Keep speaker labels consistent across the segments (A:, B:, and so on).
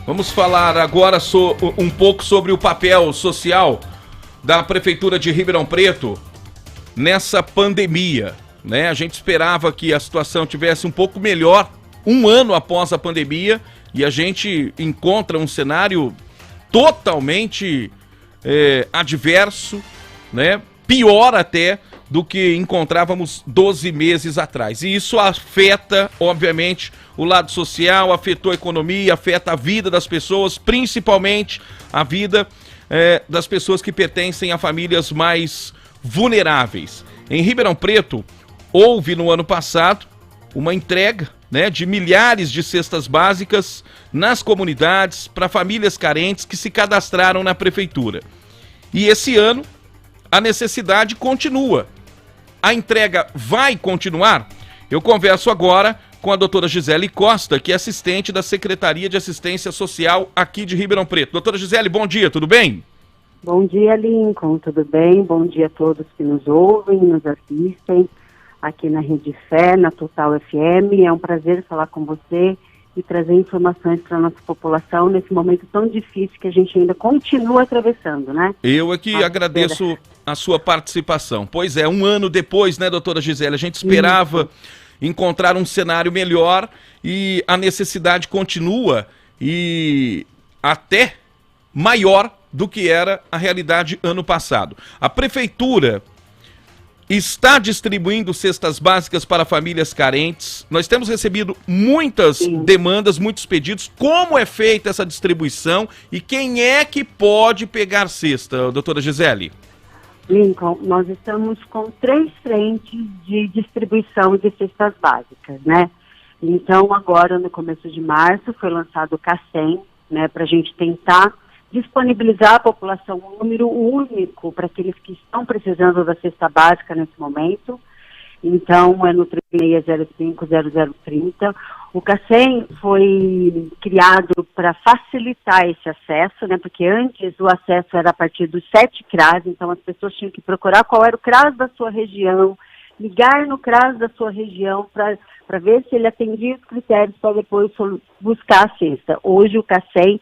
A: Vamos falar agora um pouco sobre o papel social da Prefeitura de Ribeirão Preto nessa pandemia, né? A gente esperava que a situação tivesse um pouco melhor um ano após a pandemia e a gente encontra um cenário totalmente adverso, né? Pior até do que encontrávamos 12 meses atrás. E isso afeta, obviamente, o lado social, afetou a economia, afeta a vida das pessoas, principalmente a vida das pessoas que pertencem a famílias mais vulneráveis. Em Ribeirão Preto, houve no ano passado uma entrega, né, de milhares de cestas básicas nas comunidades para famílias carentes que se cadastraram na prefeitura. E esse ano, a necessidade continua. A entrega vai continuar? Eu converso agora com a doutora Gisele Costa, que é assistente da Secretaria de Assistência Social aqui de Ribeirão Preto. Doutora Gisele, bom dia, tudo bem?
B: Bom dia, Lincoln, tudo bem? Bom dia a todos que nos ouvem, nos assistem aqui na Rede Fé, na Total FM. É um prazer falar com você e trazer informações para a nossa população nesse momento tão difícil que a gente ainda continua atravessando, né?
A: Eu aqui agradeço a sua participação. Pois é, um ano depois, né, doutora Gisele, a gente esperava encontrar um cenário melhor e a necessidade continua e até maior do que era a realidade ano passado. A Prefeitura está distribuindo cestas básicas para famílias carentes. Nós temos recebido muitas demandas, muitos pedidos. Como é feita essa distribuição e quem é que pode pegar cesta, doutora Gisele?
B: Lincoln, nós estamos com 3 frentes de distribuição de cestas básicas, né? Então, agora, no começo de março, foi lançado o CACEM, né, para a gente tentar disponibilizar à população um número único para aqueles que estão precisando da cesta básica nesse momento. Então, é no 36050030. O CACEM foi criado para facilitar esse acesso, né? Porque antes o acesso era a partir dos 7 CRAS, então as pessoas tinham que procurar qual era o CRAS da sua região, ligar no CRAS da sua região para ver se ele atendia os critérios para depois buscar a cesta. Hoje o CACEM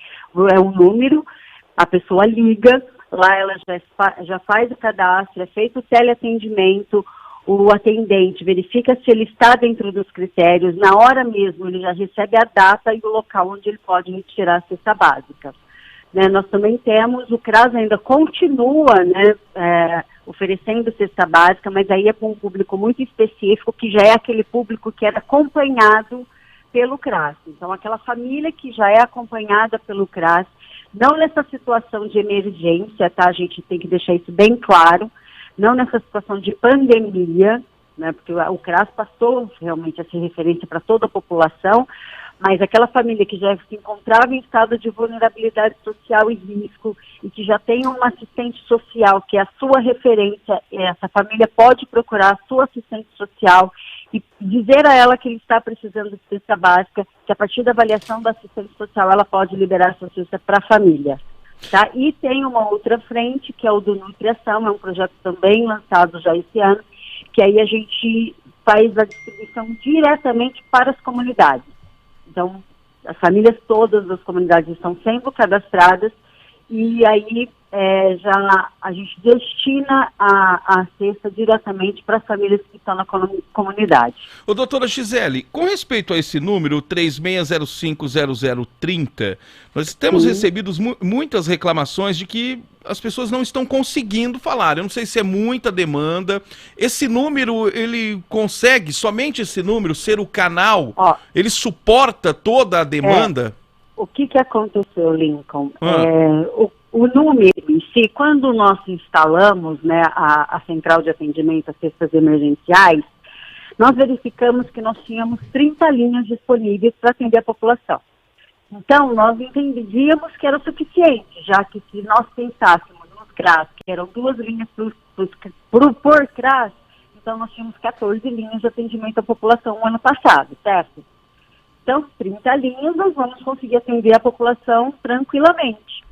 B: é um número, a pessoa liga, lá ela já faz o cadastro, é feito o teleatendimento, o atendente verifica se ele está dentro dos critérios, na hora mesmo ele já recebe a data e o local onde ele pode retirar a cesta básica. Né, nós também temos, o CRAS ainda continua, né, oferecendo cesta básica, mas aí é com um público muito específico, que já é aquele público que era acompanhado pelo CRAS. Então, aquela família que já é acompanhada pelo CRAS, não nessa situação de emergência, tá? A gente tem que deixar isso bem claro, não nessa situação de pandemia, né, porque o CRAS passou realmente a ser referência para toda a população, mas aquela família que já se encontrava em estado de vulnerabilidade social e risco e que já tem uma assistente social, que é a sua referência, essa família pode procurar a sua assistente social e dizer a ela que ele está precisando de cesta básica, que a partir da avaliação da assistente social ela pode liberar essa cesta para a família. Tá? E tem uma outra frente, que é o do Nutriação, é um projeto também lançado já esse ano, que aí a gente faz a distribuição diretamente para as comunidades. Então, as famílias todas das comunidades estão sendo cadastradas e aí já a gente destina a cesta diretamente para as famílias que estão na comunidade.
A: Ô, doutora Gisele, com respeito a esse número, 36050030, nós temos recebido muitas reclamações de que as pessoas não estão conseguindo falar. Eu não sei se é muita demanda. Esse número, ele consegue, somente esse número, ser o canal? Ele suporta toda a demanda?
B: O que aconteceu, Lincoln? O número em si, quando nós instalamos, né, a central de atendimento às cestas emergenciais, nós verificamos que nós tínhamos 30 linhas disponíveis para atender a população. Então, nós entendíamos que era o suficiente, já que se nós pensássemos nos CRAS, que eram 2 linhas por CRAS, então nós tínhamos 14 linhas de atendimento à população no ano passado, certo? Então, 30 linhas nós vamos conseguir atender a população tranquilamente.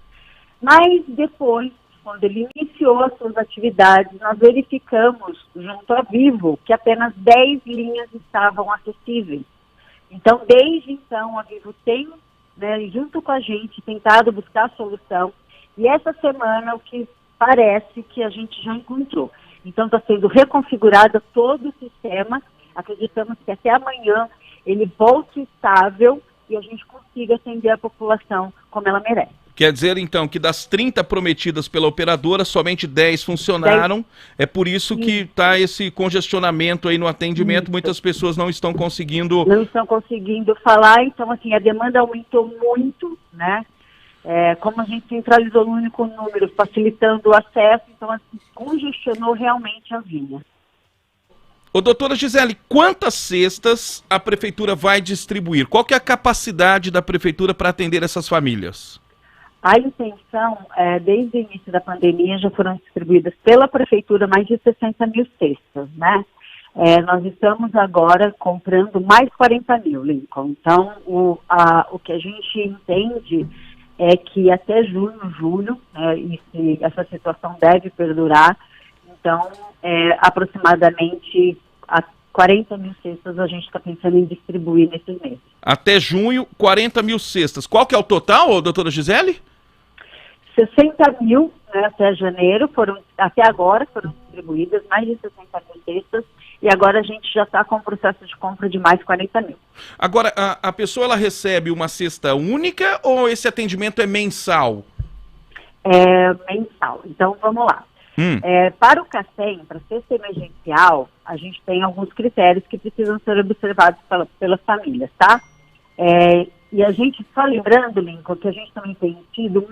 B: Mas depois, quando ele iniciou as suas atividades, nós verificamos, junto à Vivo, que apenas 10 linhas estavam acessíveis. Então, desde então, a Vivo tem né, junto com a gente, tentado buscar a solução. E essa semana, o que parece que a gente já encontrou. Então, está sendo reconfigurado todo o sistema. Acreditamos que até amanhã ele volte estável e a gente consiga atender a população como ela merece.
A: Quer dizer, então, que das 30 prometidas pela operadora, somente 10 funcionaram. 10. É por isso que está esse congestionamento aí no atendimento. Isso. Muitas pessoas não estão conseguindo...
B: Não estão conseguindo falar, então, assim, a demanda aumentou muito, né? Como a gente centralizou no único número, facilitando o acesso, então, assim, congestionou realmente as linhas.
A: Ô, doutora Gisele, quantas cestas a prefeitura vai distribuir? Qual que é a capacidade da prefeitura para atender essas famílias?
B: A intenção, desde o início da pandemia, já foram distribuídas pela prefeitura mais de 60 mil cestas, né? Nós estamos agora comprando mais 40 mil, Lincoln. Então, o que a gente entende é que até junho, julho, essa situação deve perdurar. Então, aproximadamente 40 mil cestas a gente está pensando em distribuir nesses meses.
A: Até junho, 40 mil cestas. Qual que é o total, doutora Gisele?
B: 60 mil, né, até janeiro, até agora foram distribuídas mais de 60 mil cestas e agora a gente já está com o processo de compra de mais 40 mil.
A: Agora, a pessoa ela recebe uma cesta única ou esse atendimento é mensal?
B: É mensal. Então, vamos lá. Para o CACEM, para cesta emergencial, a gente tem alguns critérios que precisam ser observados pelas famílias, tá? E a gente, só lembrando, Lincoln, que a gente também tem tido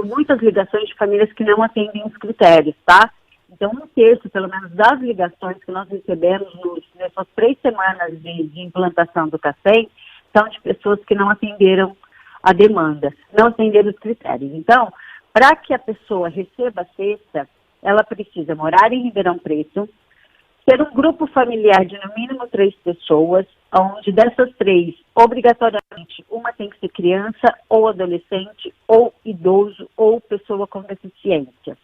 B: muitas ligações de famílias que não atendem os critérios, tá? Então, 1/3, pelo menos, das ligações que nós recebemos nessas 3 semanas de implantação do CACEM são de pessoas que não atenderam a demanda, não atenderam os critérios. Então, para que a pessoa receba a cesta, ela precisa morar em Ribeirão Preto, ter um grupo familiar de no mínimo 3 pessoas, onde dessas 3, obrigatoriamente, uma tem que ser criança, ou adolescente, ou idoso, ou pessoa com deficiência.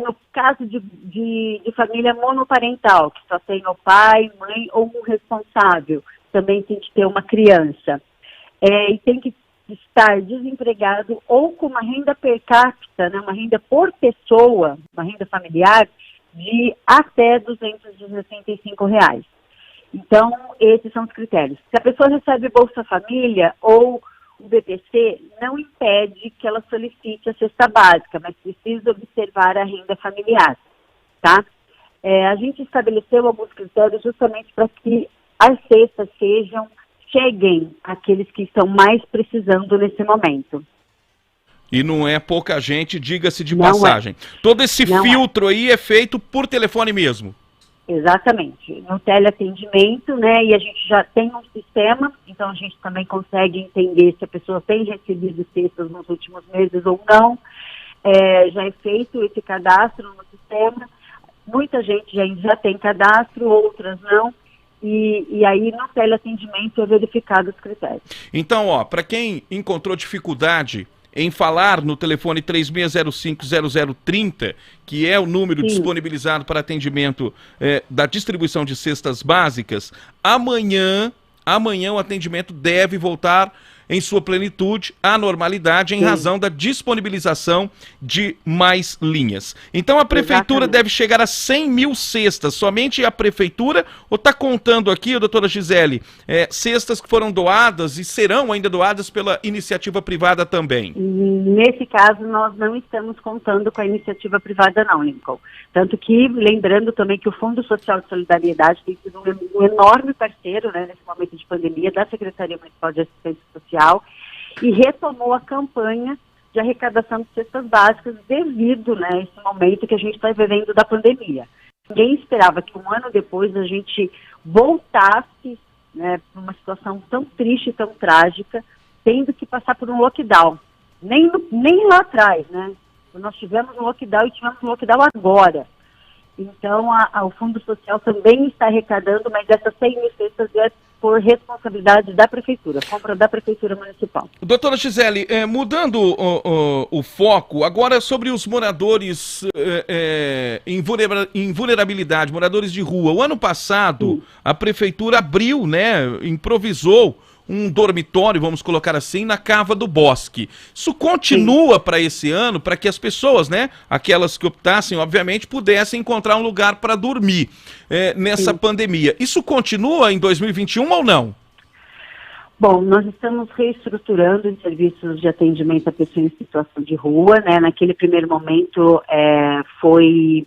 B: No caso de família monoparental, que só tem o pai, mãe ou um responsável, também tem que ter uma criança. E tem que estar desempregado ou com uma renda per capita, né, uma renda por pessoa, uma renda familiar, de até R$ 265. Então, esses são os critérios. Se a pessoa recebe Bolsa Família ou o BPC, não impede que ela solicite a cesta básica, mas precisa observar a renda familiar, tá? A gente estabeleceu alguns critérios justamente para que as cestas cheguem àqueles que estão mais precisando nesse momento.
A: E não é pouca gente, diga-se de passagem. Todo esse filtro aí é feito por telefone mesmo?
B: Exatamente. No teleatendimento, né, e a gente já tem um sistema, então a gente também consegue entender se a pessoa tem recebido cestas nos últimos meses ou não. Já é feito esse cadastro no sistema. Muita gente já tem cadastro, outras não. E aí no teleatendimento é verificado os critérios.
A: Então, para quem encontrou dificuldade em falar no telefone 36050030, que é o número disponibilizado para atendimento da distribuição de cestas básicas, amanhã o atendimento deve voltar em sua plenitude à normalidade em razão da disponibilização de mais linhas. Então a prefeitura deve chegar a 100 mil cestas, somente a prefeitura, ou está contando aqui, doutora Gisele, cestas que foram doadas e serão ainda doadas pela iniciativa privada também?
B: Nesse caso, nós não estamos contando com a iniciativa privada não, Lincoln. Tanto que, lembrando também que o Fundo Social de Solidariedade tem sido um enorme parceiro, né, nesse momento de pandemia, da Secretaria Municipal de Assistência Social, e retomou a campanha de arrecadação de cestas básicas devido, né, a esse momento que a gente está vivendo da pandemia. Ninguém esperava que um ano depois a gente voltasse, né, para uma situação tão triste e tão trágica, tendo que passar por um lockdown. Nem lá atrás, né? Nós tivemos um lockdown e tivemos um lockdown agora. Então, o Fundo Social também está arrecadando, mas essas 100 mil cestas é por responsabilidade da Prefeitura, compra da Prefeitura Municipal.
A: Doutora Gisele, mudando o foco, agora sobre os moradores em vulnerabilidade, moradores de rua. O ano passado, a Prefeitura abriu, né, improvisou um dormitório, vamos colocar assim, na Cava do Bosque. Isso continua para esse ano, para que as pessoas, né, aquelas que optassem, obviamente, pudessem encontrar um lugar para dormir nessa pandemia. Isso continua em 2021 ou não?
B: Bom, nós estamos reestruturando os serviços de atendimento a pessoas em situação de rua, né? Naquele primeiro momento foi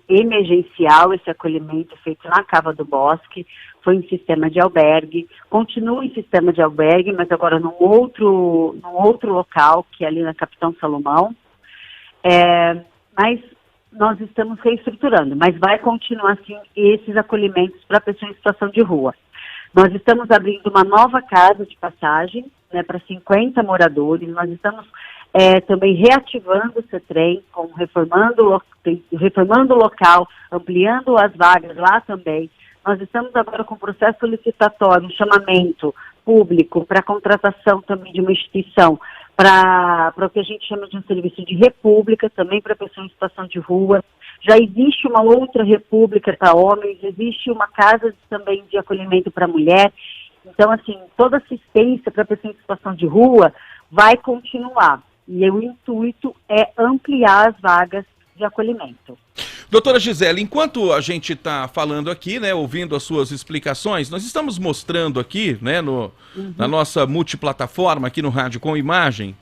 B: emergencial esse acolhimento feito na Cava do Bosque, foi em sistema de albergue, continua em sistema de albergue, mas agora num outro local, que é ali na Capitão Salomão, mas nós estamos reestruturando, mas vai continuar assim esses acolhimentos para pessoas em situação de rua. Nós estamos abrindo uma nova casa de passagem, né, para 50 moradores. Nós estamos também reativando o CETREM, reformando o local, ampliando as vagas lá também. Nós estamos agora com o processo licitatório, um chamamento público para contratação também de uma instituição para o que a gente chama de um serviço de república, também para pessoas em situação de rua. Já existe uma outra república para homens, existe uma casa também de acolhimento para mulher. Então, assim, toda assistência para pessoas em situação de rua vai continuar. E o intuito é ampliar as vagas de acolhimento.
A: Doutora Gisele, enquanto a gente está falando aqui, né, ouvindo as suas explicações, nós estamos mostrando aqui, né, na nossa multiplataforma, aqui no Rádio com Imagem,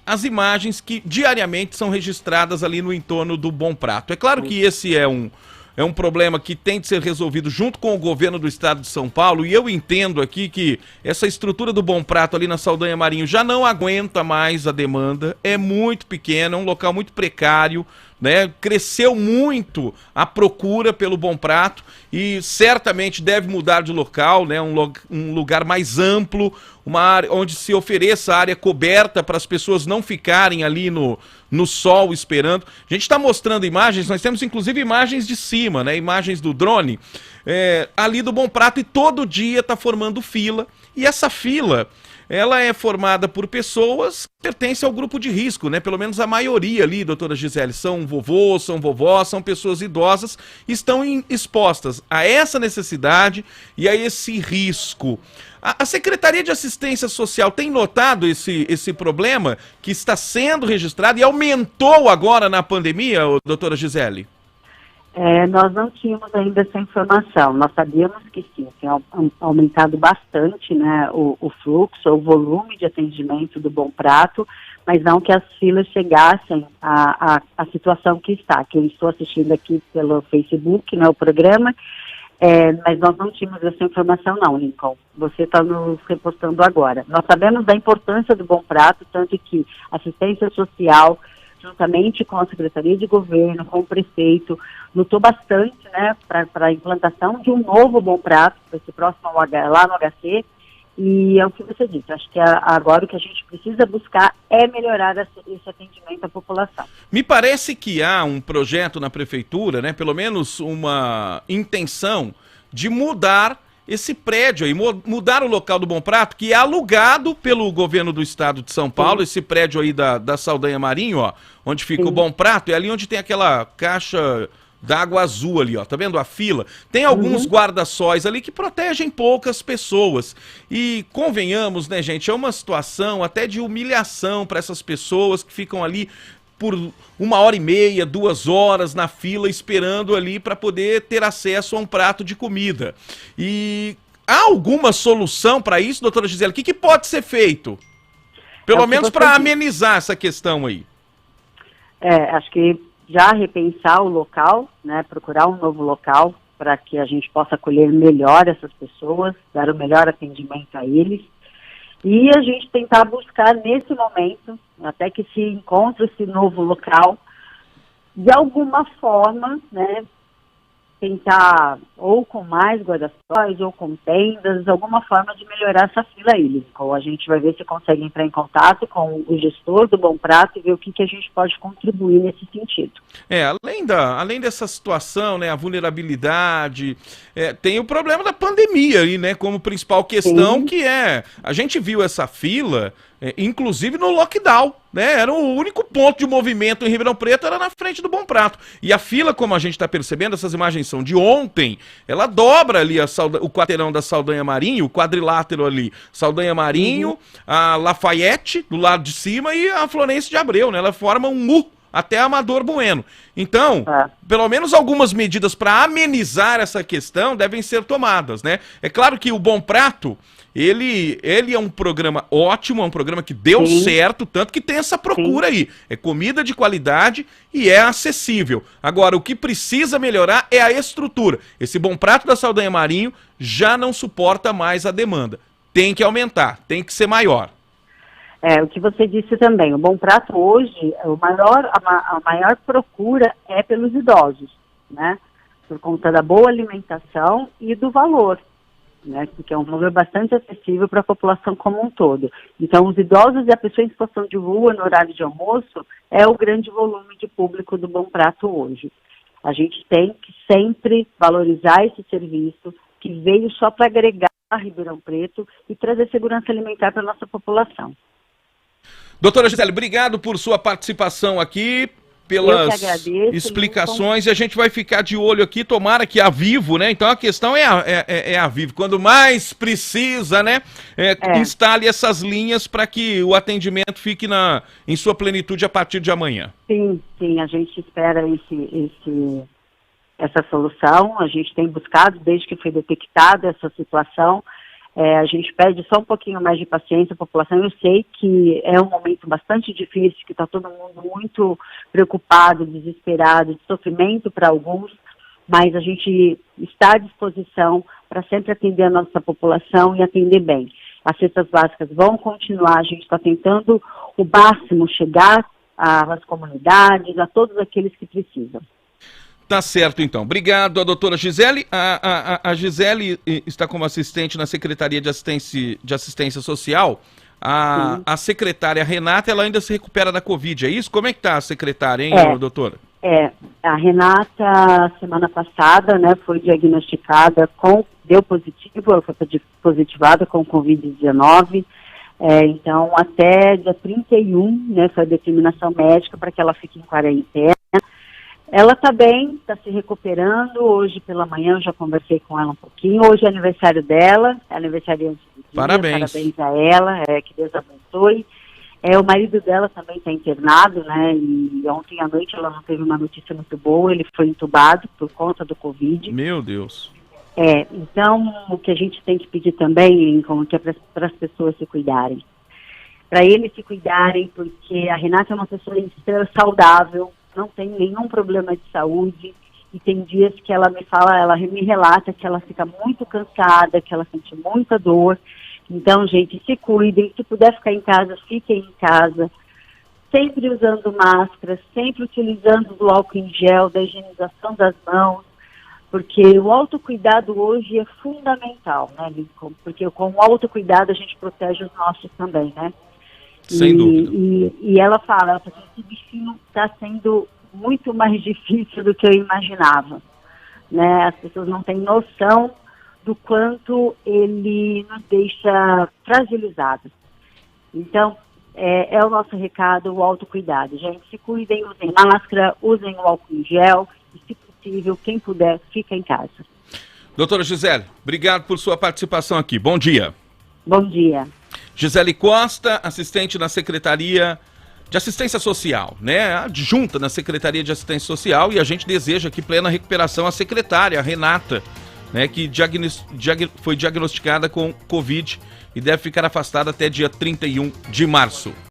A: as imagens que diariamente são registradas ali no entorno do Bom Prato. É claro que esse é um problema que tem de ser resolvido junto com o governo do estado de São Paulo, e eu entendo aqui que essa estrutura do Bom Prato ali na Saldanha Marinho já não aguenta mais a demanda, é muito pequena, é um local muito precário, né? Cresceu muito a procura pelo Bom Prato e certamente deve mudar de local, né? Um lugar mais amplo, uma área onde se ofereça área coberta para as pessoas não ficarem ali no sol esperando. A gente está mostrando imagens, nós temos inclusive imagens de cima, né? Imagens do drone ali do Bom Prato, e todo dia está formando fila, e essa fila ela é formada por pessoas que pertencem ao grupo de risco, né? Pelo menos a maioria ali, doutora Gisele, são vovôs, são vovós, são pessoas idosas, estão expostas a essa necessidade e a esse risco. A Secretaria de Assistência Social tem notado esse problema que está sendo registrado e aumentou agora na pandemia, doutora Gisele?
B: Nós não tínhamos ainda essa informação. Nós sabíamos que sim, tem aumentado bastante, né, o fluxo, o volume de atendimento do Bom Prato, mas não que as filas chegassem à situação que está, que eu estou assistindo aqui pelo Facebook, né, o programa, mas nós não tínhamos essa informação não, Lincoln. Você está nos reportando agora. Nós sabemos da importância do Bom Prato, tanto que assistência social, juntamente com a Secretaria de Governo, com o prefeito, lutou bastante, né, para a implantação de um novo Bom Prato, esse próximo lá no HC, e é o que você disse, acho que agora o que a gente precisa buscar é melhorar esse atendimento à população.
A: Me parece que há um projeto na prefeitura, né, pelo menos uma intenção de mudar esse prédio aí, mudar o local do Bom Prato, que é alugado pelo governo do estado de São Paulo. Sim. Esse prédio aí da Saldanha Marinho, ó, onde fica, sim, o Bom Prato, é ali onde tem aquela caixa d'água azul ali, ó, tá vendo a fila? Tem alguns guarda-sóis ali que protegem poucas pessoas. E convenhamos, né, gente, é uma situação até de humilhação para essas pessoas que ficam ali por 1h30, 2 horas na fila esperando ali para poder ter acesso a um prato de comida. E há alguma solução para isso, doutora Gisele? O que pode ser feito? Pelo menos para amenizar essa questão aí.
B: Acho que já repensar o local, né, procurar um novo local para que a gente possa acolher melhor essas pessoas, dar o melhor atendimento a eles. E a gente tentar buscar nesse momento, até que se encontre esse novo local, de alguma forma, né, tentar ou com mais guarda-sóis ou com tendas, alguma forma de melhorar essa fila aí, Lincoln. A gente vai ver se consegue entrar em contato com o gestor do Bom Prato e ver o que a gente pode contribuir nesse sentido.
A: Além dessa situação, né, a vulnerabilidade, tem o problema da pandemia aí, né, como principal questão. Sim. Que a gente viu essa fila inclusive no lockdown, né? Era o único ponto de movimento em Ribeirão Preto, era na frente do Bom Prato. E a fila, como a gente está percebendo, essas imagens são de ontem, ela dobra ali o quarteirão da Saldanha Marinho, o quadrilátero ali, Saldanha Marinho, a Lafayette do lado de cima e a Florêncio de Abreu, né? Ela forma um U até Amador Bueno. Então, pelo menos algumas medidas para amenizar essa questão devem ser tomadas, né? É claro que o Bom Prato, ele é um programa ótimo, é um programa que deu certo, tanto que tem essa procura aí. É comida de qualidade e é acessível. Agora, o que precisa melhorar é a estrutura. Esse Bom Prato da Saldanha Marinho já não suporta mais a demanda. Tem que aumentar, tem que ser maior.
B: O que você disse também, o Bom Prato hoje, a maior procura é pelos idosos, né? Por conta da boa alimentação e do valor, né? Porque é um valor bastante acessível para a população como um todo. Então, os idosos e a pessoa em situação de rua no horário de almoço é o grande volume de público do Bom Prato hoje. A gente tem que sempre valorizar esse serviço que veio só para agregar a Ribeirão Preto e trazer segurança alimentar para a nossa população.
A: Doutora Gisele, obrigado por sua participação aqui, pelas explicações, e a gente vai ficar de olho aqui, tomara que a Vivo, né? Então a questão é a Vivo, quando mais precisa, né? Instale essas linhas para que o atendimento fique em sua plenitude a partir de amanhã.
B: Sim, a gente espera essa solução, a gente tem buscado desde que foi detectada essa situação. A gente pede só um pouquinho mais de paciência à população. Eu sei que é um momento bastante difícil, que está todo mundo muito preocupado, desesperado, de sofrimento para alguns, mas a gente está à disposição para sempre atender a nossa população e atender bem. As cestas básicas vão continuar, a gente está tentando o máximo chegar às comunidades, a todos aqueles que precisam.
A: Tá certo, então. Obrigado a doutora Gisele. A Gisele está como assistente na Secretaria de Assistência Social. A secretária Renata, ela ainda se recupera da Covid, é isso? Como é que tá a secretária, hein, doutora?
B: A Renata, semana passada, né, foi diagnosticada deu positivo, ela foi positivada com Covid-19. Então, até dia 31, né, foi a determinação médica para que ela fique em quarentena. Ela está bem, está se recuperando. Hoje pela manhã eu já conversei com ela um pouquinho. Hoje é aniversário dela, aniversariante do dia.
A: Parabéns.
B: Parabéns a ela, que Deus abençoe. O marido dela também está internado, né? E ontem à noite ela não teve uma notícia muito boa, ele foi entubado por conta do Covid.
A: Meu Deus.
B: Então o que a gente tem que pedir também, como que é para as pessoas se cuidarem. Para eles se cuidarem, porque a Renata é uma pessoa saudável, não tem nenhum problema de saúde, e tem dias que ela me relata que ela fica muito cansada, que ela sente muita dor. Então, gente, se cuidem, se puder ficar em casa, fiquem em casa, sempre usando máscara, sempre utilizando do álcool em gel, da higienização das mãos, porque o autocuidado hoje é fundamental, né, Lincoln? Porque com o autocuidado a gente protege os nossos também, né?
A: Sem dúvida.
B: E ela fala, esse bichinho está sendo muito mais difícil do que eu imaginava, né? As pessoas não têm noção do quanto ele nos deixa fragilizados. Então, é o nosso recado, o autocuidado. Gente, se cuidem, usem máscara, usem o álcool em gel, e se possível, quem puder, fica em casa.
A: Doutora Gisele, obrigado por sua participação aqui. Bom dia.
B: Bom dia.
A: Gisele Costa, assistente na Secretaria de Assistência Social, né? Adjunta na Secretaria de Assistência Social, e a gente deseja aqui plena recuperação à secretária, a Renata, né? Que foi diagnosticada com Covid e deve ficar afastada até dia 31 de março.